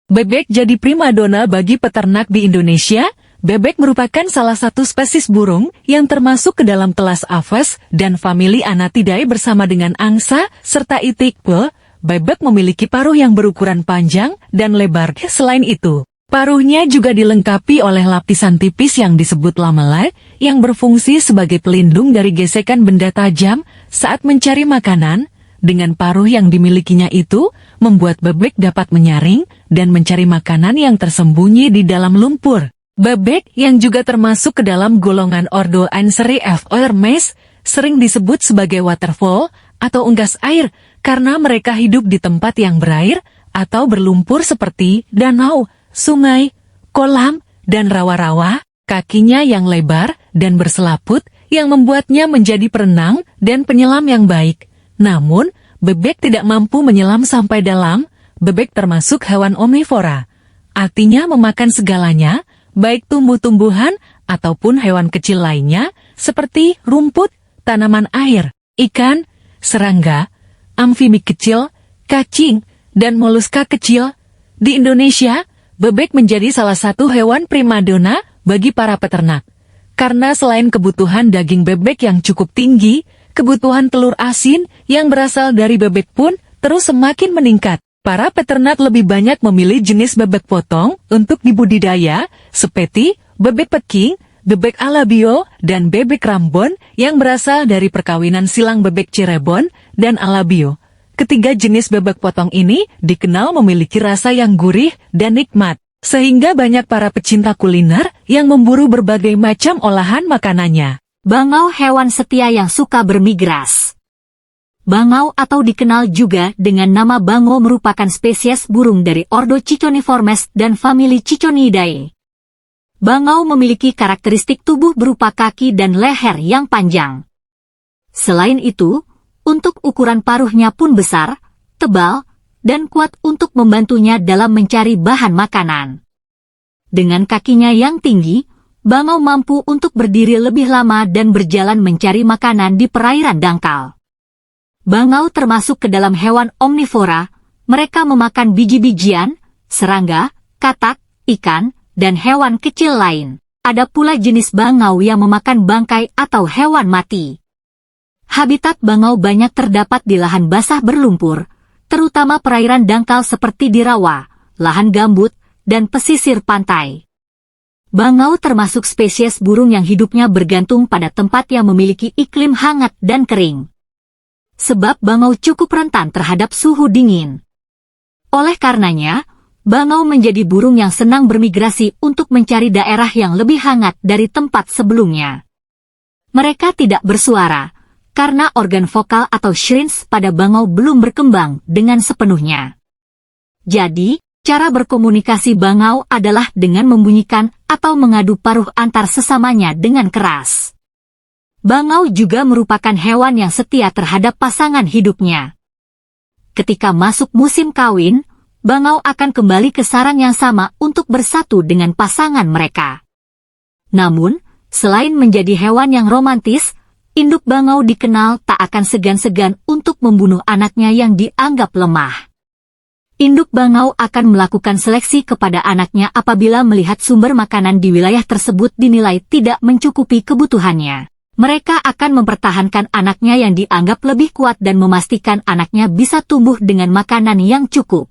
Bebek jadi primadona bagi peternak di Indonesia. Bebek merupakan salah satu spesies burung yang termasuk ke dalam kelas Aves dan famili Anatidae bersama dengan angsa serta itikpe. Bebek memiliki paruh yang berukuran panjang dan lebar. Selain itu, paruhnya juga dilengkapi oleh lapisan tipis yang disebut lamella yang berfungsi sebagai pelindung dari gesekan benda tajam saat mencari makanan. Dengan paruh yang dimilikinya itu, membuat bebek dapat menyaring dan mencari makanan yang tersembunyi di dalam lumpur. Bebek yang juga termasuk ke dalam golongan ordo Anseriferae sering disebut sebagai waterfowl atau unggas air karena mereka hidup di tempat yang berair atau berlumpur seperti danau, sungai, kolam, dan rawa-rawa. Kakinya yang lebar dan berselaput yang membuatnya menjadi perenang dan penyelam yang baik. Namun, bebek tidak mampu menyelam sampai dalam. Bebek termasuk hewan omnivora. Artinya memakan segalanya, baik tumbuh-tumbuhan ataupun hewan kecil lainnya, seperti rumput, tanaman air, ikan, serangga, amfibi kecil, cacing, dan moluska kecil. Di Indonesia, bebek menjadi salah satu hewan primadona bagi para peternak. Karena selain kebutuhan daging bebek yang cukup tinggi, kebutuhan telur asin yang berasal dari bebek pun terus semakin meningkat. Para peternak lebih banyak memilih jenis bebek potong untuk dibudidaya, seperti bebek Peking, bebek Alabio, dan bebek Rambon yang berasal dari perkawinan silang bebek Cirebon dan Alabio. Ketiga jenis bebek potong ini dikenal memiliki rasa yang gurih dan nikmat, sehingga banyak para pecinta kuliner yang memburu berbagai macam olahan makanannya. Bangau, hewan setia yang suka bermigrasi. Bangau atau dikenal juga dengan nama bango merupakan spesies burung dari ordo Ciconiformes dan famili Ciconidae. Bangau memiliki karakteristik tubuh berupa kaki dan leher yang panjang. Selain itu, untuk ukuran paruhnya pun besar, tebal, dan kuat untuk membantunya dalam mencari bahan makanan. Dengan kakinya yang tinggi, bangau mampu untuk berdiri lebih lama dan berjalan mencari makanan di perairan dangkal. Bangau termasuk ke dalam hewan omnivora, mereka memakan biji-bijian, serangga, katak, ikan, dan hewan kecil lain. Ada pula jenis bangau yang memakan bangkai atau hewan mati. Habitat bangau banyak terdapat di lahan basah berlumpur, terutama perairan dangkal seperti di rawa, lahan gambut, dan pesisir pantai. Bangau termasuk spesies burung yang hidupnya bergantung pada tempat yang memiliki iklim hangat dan kering. Sebab bangau cukup rentan terhadap suhu dingin. Oleh karenanya, bangau menjadi burung yang senang bermigrasi untuk mencari daerah yang lebih hangat dari tempat sebelumnya. Mereka tidak bersuara, karena organ vokal atau shrines pada bangau belum berkembang dengan sepenuhnya. Jadi, cara berkomunikasi bangau adalah dengan membunyikan atau mengadu paruh antar sesamanya dengan keras. Bangau juga merupakan hewan yang setia terhadap pasangan hidupnya. Ketika masuk musim kawin, bangau akan kembali ke sarang yang sama untuk bersatu dengan pasangan mereka. Namun, selain menjadi hewan yang romantis, induk bangau dikenal tak akan segan-segan untuk membunuh anaknya yang dianggap lemah. Induk bangau akan melakukan seleksi kepada anaknya apabila melihat sumber makanan di wilayah tersebut dinilai tidak mencukupi kebutuhannya. Mereka akan mempertahankan anaknya yang dianggap lebih kuat dan memastikan anaknya bisa tumbuh dengan makanan yang cukup.